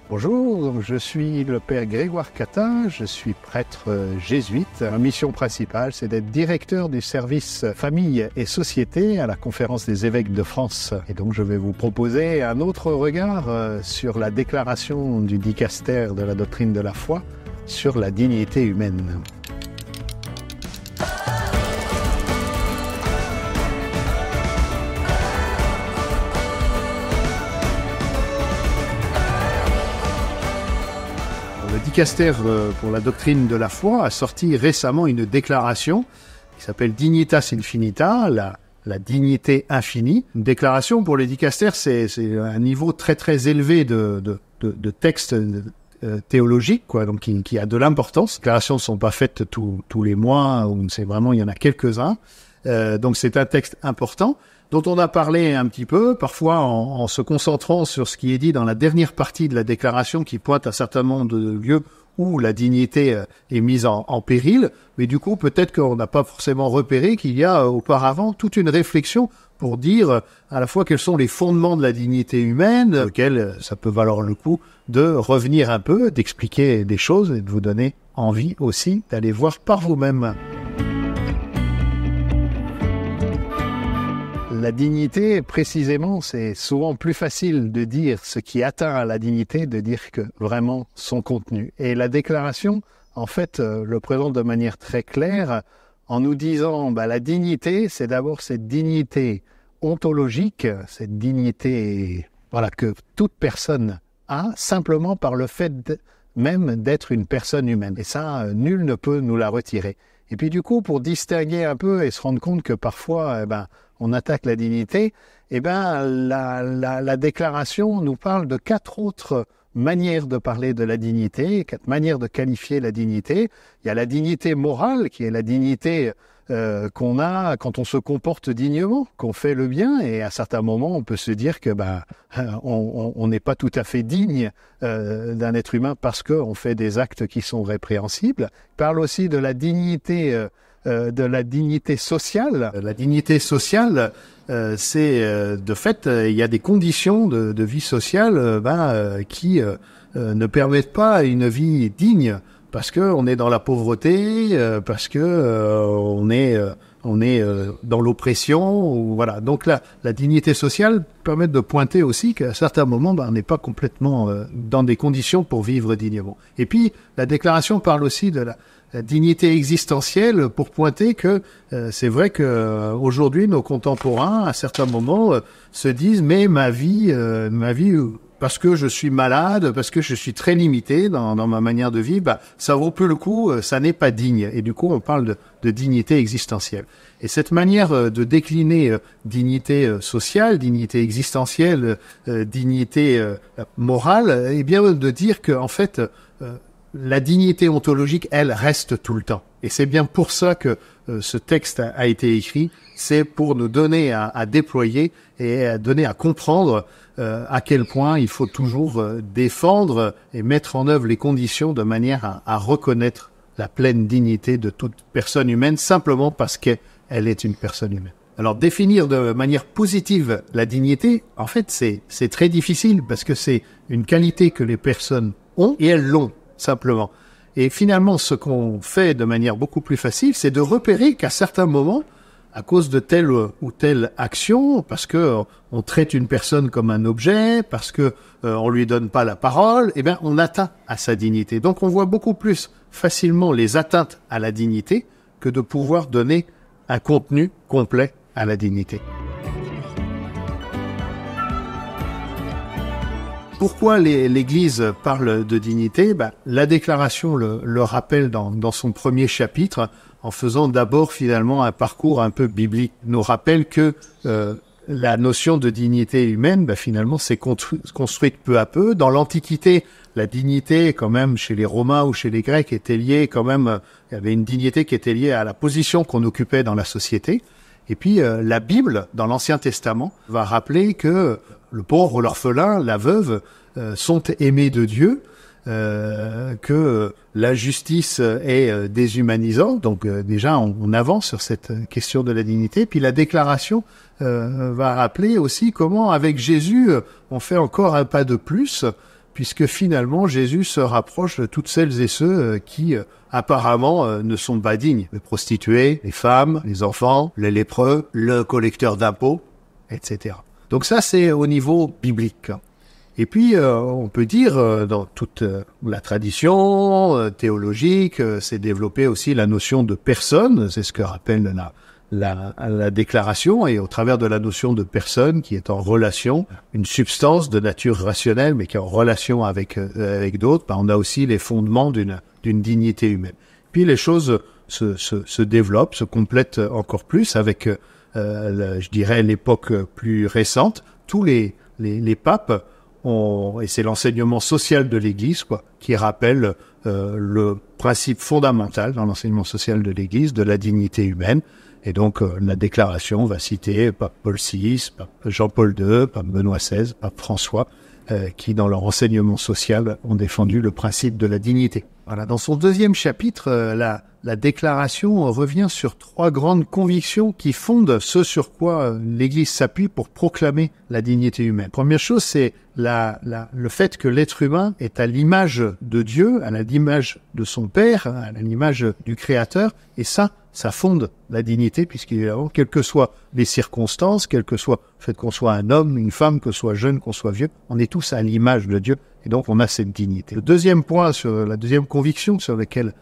Bonjour, je suis le père Grégoire Catin, je suis prêtre jésuite. Ma mission principale, c'est d'être directeur du service famille et société à la Conférence des évêques de France. Et donc je vais vous proposer un autre regard sur la déclaration du dicaster de la doctrine de la foi sur la dignité humaine. Le dicaster pour la doctrine de la foi a sorti récemment une déclaration qui s'appelle Dignitas Infinita, la dignité infinie. Une déclaration pour le dicaster, c'est un niveau très très élevé de texte théologique, quoi, donc qui a de l'importance. Les déclarations ne sont pas faites tous les mois, c'est vraiment, il y en a quelques-uns. Donc c'est un texte important dont on a parlé un petit peu, parfois en se concentrant sur ce qui est dit dans la dernière partie de la déclaration qui pointe un certain nombre de lieux où la dignité est mise en péril, mais du coup peut-être qu'on n'a pas forcément repéré qu'il y a auparavant toute une réflexion pour dire à la fois quels sont les fondements de la dignité humaine, auxquels ça peut valoir le coup de revenir un peu, d'expliquer des choses et de vous donner envie aussi d'aller voir par vous-même. La dignité, précisément, c'est souvent plus facile de dire ce qui atteint à la dignité, de dire que vraiment son contenu. Et la déclaration, en fait, le présente de manière très claire en nous disant la dignité, c'est d'abord cette dignité ontologique, cette dignité que toute personne a, simplement par le fait même d'être une personne humaine. Et ça, nul ne peut nous la retirer. Et puis du coup, pour distinguer un peu et se rendre compte que parfois, on attaque la dignité, la déclaration nous parle de 4 autres manières de parler de la dignité, 4 manières de qualifier la dignité. Il y a la dignité morale, qui est la dignité qu'on a quand on se comporte dignement, qu'on fait le bien, et à certains moments, on peut se dire que on n'est pas tout à fait digne d'un être humain parce qu'on fait des actes qui sont répréhensibles. Il parle aussi de la dignité sociale. La dignité sociale, c'est de fait, il y a des conditions de vie sociale qui ne permettent pas une vie digne, parce que on est dans la pauvreté, parce que on est dans l'oppression, ou voilà. Donc la dignité sociale permet de pointer aussi qu'à certains moments, on n'est pas complètement dans des conditions pour vivre dignement. Et puis la déclaration parle aussi de la dignité existentielle pour pointer que c'est vrai que aujourd'hui nos contemporains à certains moments se disent mais ma vie parce que je suis malade, parce que je suis très limité dans ma manière de vivre, ça vaut plus le coup, ça n'est pas digne. Et du coup, on parle de dignité existentielle. Et cette manière de décliner dignité sociale, dignité existentielle, dignité morale, est bien de dire que en fait, la dignité ontologique, elle, reste tout le temps. Et c'est bien pour ça que ce texte a été écrit. C'est pour nous donner à déployer et à donner à comprendre à quel point il faut toujours défendre et mettre en œuvre les conditions de manière à reconnaître la pleine dignité de toute personne humaine, simplement parce qu'elle est une personne humaine. Alors, définir de manière positive la dignité, en fait, c'est très difficile, parce que c'est une qualité que les personnes ont, et elles l'ont, simplement. Et finalement, ce qu'on fait de manière beaucoup plus facile, c'est de repérer qu'à certains moments, à cause de telle ou telle action, parce que on traite une personne comme un objet, parce que on lui donne pas la parole, on atteint à sa dignité. Donc on voit beaucoup plus facilement les atteintes à la dignité que de pouvoir donner un contenu complet à la dignité. Pourquoi l'Église parle de dignité ? La déclaration le rappelle dans son premier chapitre, en faisant d'abord finalement un parcours un peu biblique. Nous rappelle que la notion de dignité humaine, finalement, s'est construite peu à peu. Dans l'Antiquité, la dignité, quand même, chez les Romains ou chez les Grecs, était liée quand même, il y avait une dignité qui était liée à la position qu'on occupait dans la société. Et puis, la Bible, dans l'Ancien Testament, va rappeler que le pauvre, l'orphelin, la veuve sont aimés de Dieu, que la justice est déshumanisante. Donc déjà, on avance sur cette question de la dignité. Puis la déclaration va rappeler aussi comment, avec Jésus, on fait encore un pas de plus puisque finalement Jésus se rapproche de toutes celles et ceux qui apparemment ne sont pas dignes. Les prostituées, les femmes, les enfants, les lépreux, le collecteur d'impôts, etc. Donc ça, c'est au niveau biblique. Et puis, on peut dire, dans toute la tradition théologique, c'est développé aussi la notion de personne, c'est ce que rappelle la déclaration, et au travers de la notion de personne qui est en relation, une substance de nature rationnelle, mais qui est en relation avec d'autres, on a aussi les fondements d'une dignité humaine. Puis les choses se développent, se complètent encore plus avec, je dirais, l'époque plus récente. Tous les papes et c'est l'enseignement social de l'Église, qui rappelle le principe fondamental dans l'enseignement social de l'Église de la dignité humaine. Et donc la déclaration va citer pape Paul VI, pape Jean-Paul II, pape Benoît XVI, pape François, qui dans leur enseignement social ont défendu le principe de la dignité. Voilà. Dans son deuxième chapitre, la déclaration revient sur 3 grandes convictions qui fondent ce sur quoi l'Église s'appuie pour proclamer la dignité humaine. Première chose, c'est le fait que l'être humain est à l'image de Dieu, à l'image de son Père, à l'image du Créateur, et ça fonde la dignité, puisqu'évidemment, quelles que soient les circonstances, quel que soit le fait qu'on soit un homme, une femme, que soit jeune, qu'on soit vieux, on est tous à l'image de Dieu, et donc on a cette dignité. Le deuxième point, la deuxième conviction sur laquelle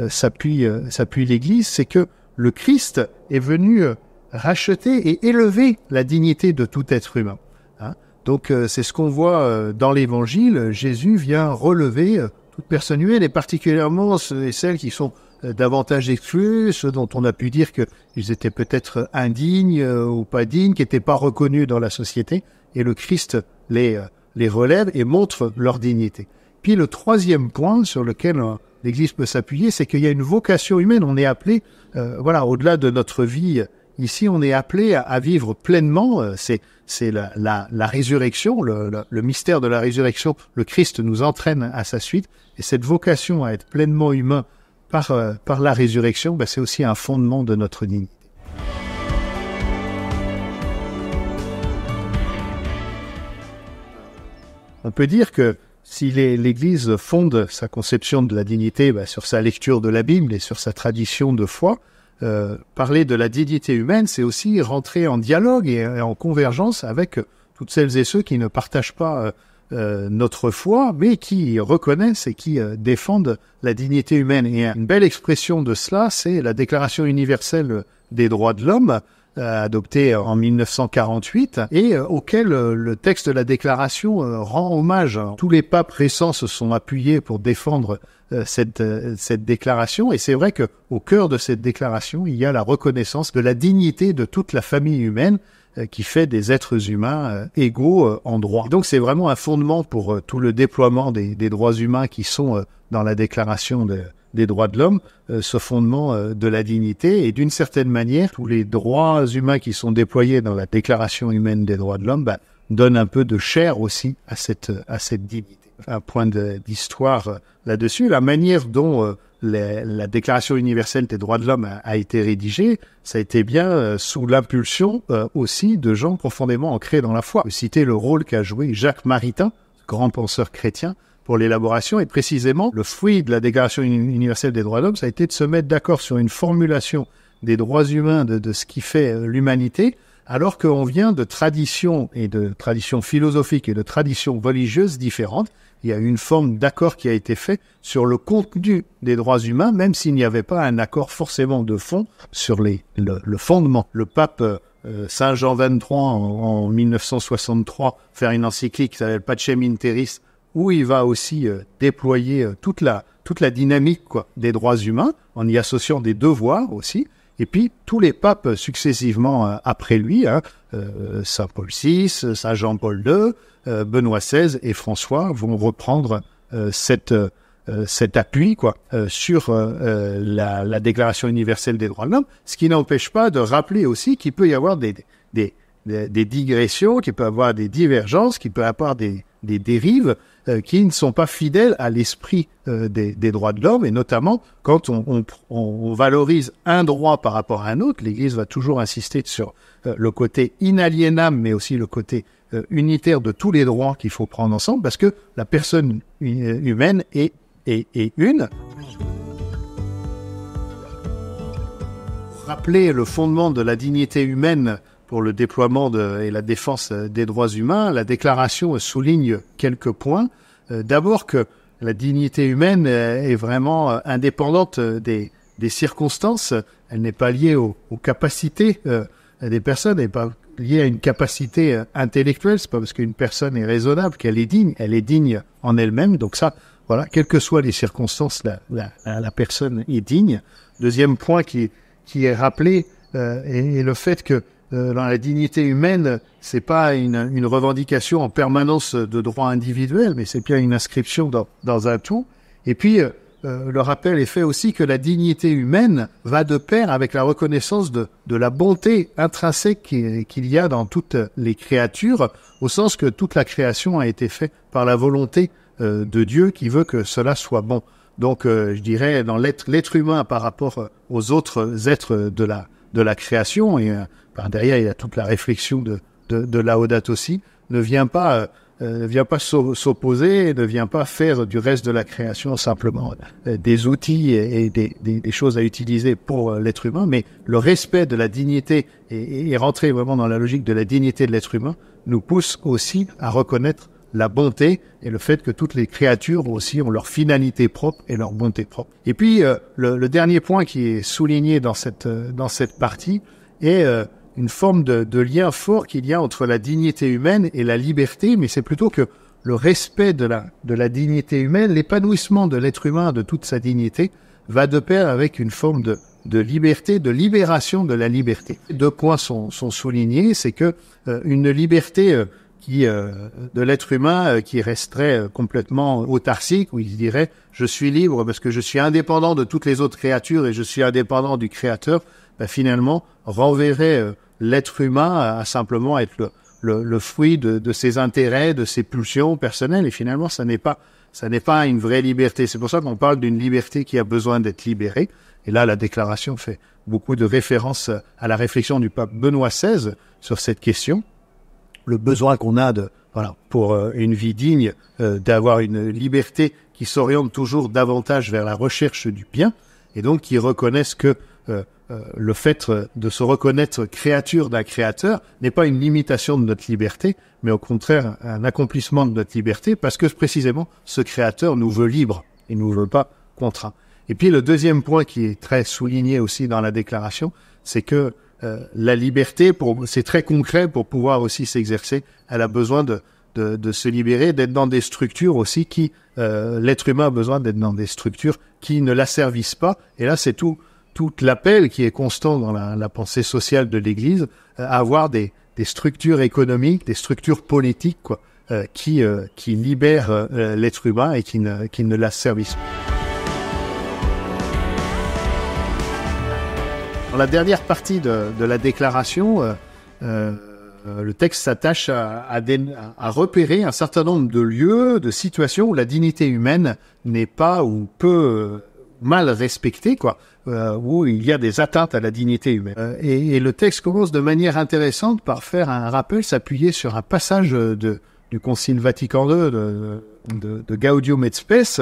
s'appuie l'Église, c'est que le Christ est venu racheter et élever la dignité de tout être humain. Donc c'est ce qu'on voit dans l'Évangile. Jésus vient relever toute personne humaine, et particulièrement ceux et celles qui sont davantage exclus, ceux dont on a pu dire qu'ils étaient peut-être indignes ou pas dignes, qui n'étaient pas reconnus dans la société, et le Christ les relève et montre leur dignité. Puis le troisième point sur lequel l'Église peut s'appuyer, c'est qu'il y a une vocation humaine. On est appelé, au-delà de notre vie ici, on est appelé à vivre pleinement. C'est la résurrection, le mystère de la résurrection. Le Christ nous entraîne à sa suite, et cette vocation à être pleinement humain par la résurrection, c'est aussi un fondement de notre dignité. On peut dire que si l'Église fonde sa conception de la dignité sur sa lecture de la Bible et sur sa tradition de foi, parler de la dignité humaine, c'est aussi rentrer en dialogue et en convergence avec toutes celles et ceux qui ne partagent pas notre foi, mais qui reconnaissent et qui défendent la dignité humaine. Et une belle expression de cela, c'est la Déclaration universelle des droits de l'homme, adoptée en 1948, et auquel le texte de la déclaration rend hommage. Tous les papes récents se sont appuyés pour défendre cette déclaration, et c'est vrai que au cœur de cette déclaration, il y a la reconnaissance de la dignité de toute la famille humaine, qui fait des êtres humains égaux en droit. Donc c'est vraiment un fondement pour tout le déploiement des droits humains qui sont dans la déclaration des droits de l'homme, ce fondement de la dignité, et d'une certaine manière, tous les droits humains qui sont déployés dans la Déclaration humaine des droits de l'homme donnent un peu de chair aussi à cette dignité. Un point d'histoire là-dessus, la manière dont la Déclaration universelle des droits de l'homme a été rédigée, ça a été bien sous l'impulsion aussi de gens profondément ancrés dans la foi. Je peux citer le rôle qu'a joué Jacques Maritain, grand penseur chrétien, pour l'élaboration, et précisément, le fruit de la Déclaration universelle des droits de l'homme, ça a été de se mettre d'accord sur une formulation des droits humains, de ce qui fait l'humanité, alors qu'on vient de traditions philosophiques et de traditions religieuses différentes. Il y a une forme d'accord qui a été fait sur le contenu des droits humains, même s'il n'y avait pas un accord forcément de fond sur le fondement. Le pape Saint Jean XXIII, en 1963, faire une encyclique qui s'appelle Pacem in Terris, où il va aussi déployer toute la dynamique des droits humains, en y associant des devoirs aussi. Et puis, tous les papes successivement après lui, Saint Paul VI, Saint Jean-Paul II, Benoît XVI et François vont reprendre cet appui sur la Déclaration universelle des droits de l'homme, ce qui n'empêche pas de rappeler aussi qu'il peut y avoir des digressions, qu'il peut y avoir des divergences, qu'il peut y avoir des dérives qui ne sont pas fidèles à l'esprit des droits de l'homme, et notamment quand on valorise un droit par rapport à un autre. L'Église va toujours insister sur le côté inaliénable, mais aussi le côté unitaire de tous les droits qu'il faut prendre ensemble, parce que la personne humaine est une. Rappeler le fondement de la dignité humaine pour le déploiement et la défense des droits humains, la déclaration souligne quelques points. D'abord que la dignité humaine est vraiment indépendante des circonstances. Elle n'est pas liée aux capacités des personnes, elle n'est pas liée à une capacité intellectuelle. C'est pas parce qu'une personne est raisonnable qu'elle est digne. Elle est digne en elle-même. Donc ça, voilà, quelles que soient les circonstances, la personne est digne. Deuxième point qui est rappelé est le fait que dans la dignité humaine, c'est pas une revendication en permanence de droits individuels, mais c'est bien une inscription dans un tout. Et puis, le rappel est fait aussi que la dignité humaine va de pair avec la reconnaissance de la bonté intrinsèque qu'il y a dans toutes les créatures, au sens que toute la création a été faite par la volonté de Dieu qui veut que cela soit bon. Donc, je dirais, dans l'être humain par rapport aux autres êtres de la création, et par derrière, il y a toute la réflexion de Laodate aussi, ne vient pas s'opposer, ne vient pas faire du reste de la création simplement des outils et des choses à utiliser pour l'être humain, mais le respect de la dignité et rentrer vraiment dans la logique de la dignité de l'être humain nous pousse aussi à reconnaître la bonté et le fait que toutes les créatures aussi ont leur finalité propre et leur bonté propre. Et puis, le dernier point qui est souligné dans cette partie est une forme de lien fort qu'il y a entre la dignité humaine et la liberté, mais c'est plutôt que le respect de la dignité humaine, l'épanouissement de l'être humain, de toute sa dignité, va de pair avec une forme de liberté, de libération de la liberté. Deux points sont soulignés, c'est que une liberté de l'être humain qui resterait complètement autarcique, où il se dirait « je suis libre parce que je suis indépendant de toutes les autres créatures et je suis indépendant du Créateur », finalement renverrait l'être humain à simplement être le fruit de ses intérêts, de ses pulsions personnelles, et finalement ça n'est pas une vraie liberté. C'est pour ça qu'on parle d'une liberté qui a besoin d'être libérée. Et là, la déclaration fait beaucoup de références à la réflexion du pape Benoît XVI sur cette question. Le besoin qu'on a pour une vie digne, d'avoir une liberté qui s'oriente toujours davantage vers la recherche du bien, et donc qui reconnaissent que le fait de se reconnaître créature d'un créateur n'est pas une limitation de notre liberté, mais au contraire un accomplissement de notre liberté, parce que précisément ce créateur nous veut libres et nous veut pas contraints. Et puis le deuxième point qui est très souligné aussi dans la déclaration, c'est que la liberté, c'est très concret pour pouvoir aussi s'exercer. Elle a besoin de se libérer, d'être dans des structures aussi l'être humain a besoin d'être dans des structures qui ne l'asservissent pas. Et là, c'est tout l'appel qui est constant dans la pensée sociale de l'Église, à avoir des structures économiques, des structures politiques, qui libèrent l'être humain et qui ne l'asservissent pas. Dans la dernière partie de la déclaration, le texte s'attache à repérer un certain nombre de lieux, de situations où la dignité humaine n'est pas ou peu mal respectée, où il y a des atteintes à la dignité humaine. Et le texte commence de manière intéressante par faire un rappel, s'appuyer sur un passage du Concile Vatican II de Gaudium et Spes,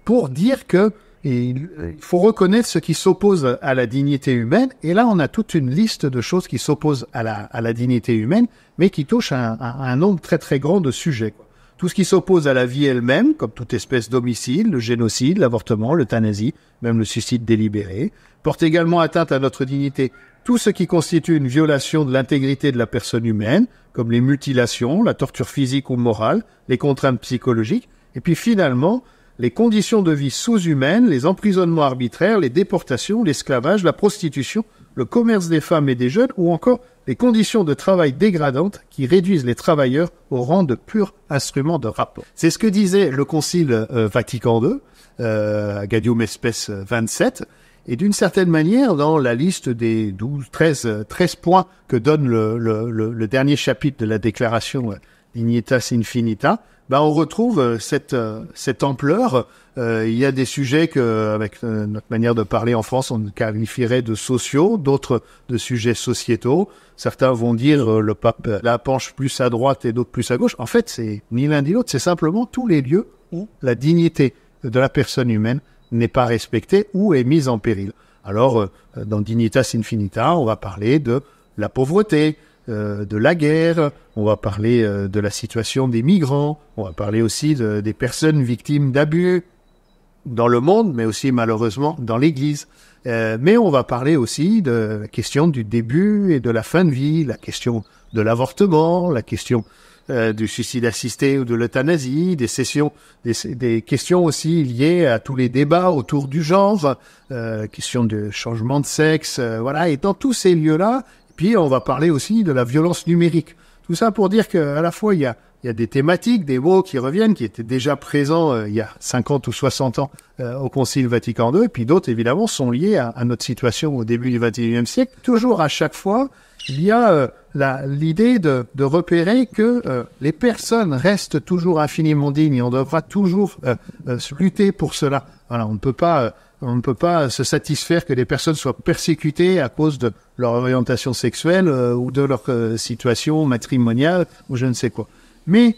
pour dire que il faut reconnaître ce qui s'oppose à la dignité humaine. Et là, on a toute une liste de choses qui s'opposent à la dignité humaine, mais qui touchent un nombre très très grand de sujets. Tout ce qui s'oppose à la vie elle-même, comme toute espèce d'homicide, le génocide, l'avortement, l'euthanasie, même le suicide délibéré, porte également atteinte à notre dignité. Tout ce qui constitue une violation de l'intégrité de la personne humaine, comme les mutilations, la torture physique ou morale, les contraintes psychologiques, et puis finalement, les conditions de vie sous-humaines, les emprisonnements arbitraires, les déportations, l'esclavage, la prostitution, le commerce des femmes et des jeunes, ou encore les conditions de travail dégradantes qui réduisent les travailleurs au rang de purs instruments de rapport. C'est ce que disait le Concile Vatican II, Gaudium et Spes 27, et d'une certaine manière, dans la liste des 13 points que donne le dernier chapitre de la déclaration Dignitas Infinita, on retrouve cette ampleur. Il y a des sujets que, avec notre manière de parler en France, on qualifierait de sociaux, d'autres de sujets sociétaux. Certains vont dire le pape la penche plus à droite et d'autres plus à gauche. En fait, c'est ni l'un ni l'autre, c'est simplement tous les lieux où la dignité de la personne humaine n'est pas respectée ou est mise en péril. Alors, dans Dignitas Infinita, on va parler de la pauvreté, de la guerre, on va parler de la situation des migrants, on va parler aussi des personnes victimes d'abus dans le monde, mais aussi malheureusement dans l'Église. Mais on va parler aussi de la question du début et de la fin de vie, la question de l'avortement, la question du suicide assisté ou de l'euthanasie, des questions aussi liées à tous les débats autour du genre, question de changement de sexe, voilà. Et dans tous ces lieux-là, puis on va parler aussi de la violence numérique. Tout ça pour dire qu'à la fois il y a des thématiques, des mots qui reviennent, qui étaient déjà présents il y a 50 ou 60 ans au Concile Vatican II, et puis d'autres évidemment sont liés à notre situation au début du XXIe siècle. Toujours à chaque fois, il y a l'idée de repérer que les personnes restent toujours infiniment dignes et on devra toujours lutter pour cela. Voilà, on ne peut pas se satisfaire que les personnes soient persécutées à cause de leur orientation sexuelle ou de leur situation matrimoniale ou je ne sais quoi. Mais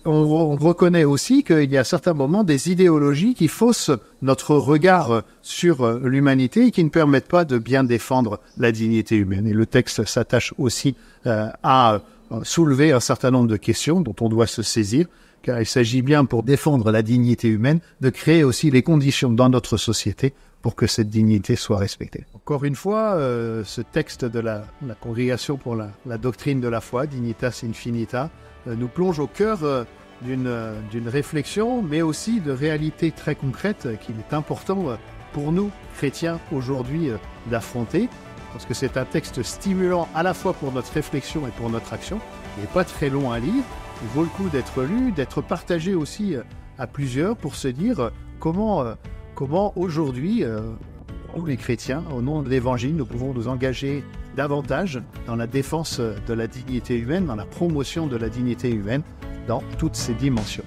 on reconnaît aussi qu'il y a à certains moments des idéologies qui faussent notre regard sur l'humanité et qui ne permettent pas de bien défendre la dignité humaine. Et le texte s'attache aussi à soulever un certain nombre de questions dont on doit se saisir, car il s'agit bien, pour défendre la dignité humaine, de créer aussi les conditions dans notre société pour que cette dignité soit respectée. Encore une fois, ce texte de la Congrégation pour la doctrine de la foi, Dignitas Infinita, nous plonge au cœur d'une réflexion, mais aussi de réalités très concrètes qu'il est important pour nous, chrétiens, aujourd'hui d'affronter, parce que c'est un texte stimulant à la fois pour notre réflexion et pour notre action. Il n'est pas très long à lire, il vaut le coup d'être lu, d'être partagé aussi à plusieurs pour se dire comment aujourd'hui, nous les chrétiens, au nom de l'Évangile, nous pouvons nous engager davantage dans la défense de la dignité humaine, dans la promotion de la dignité humaine, dans toutes ses dimensions.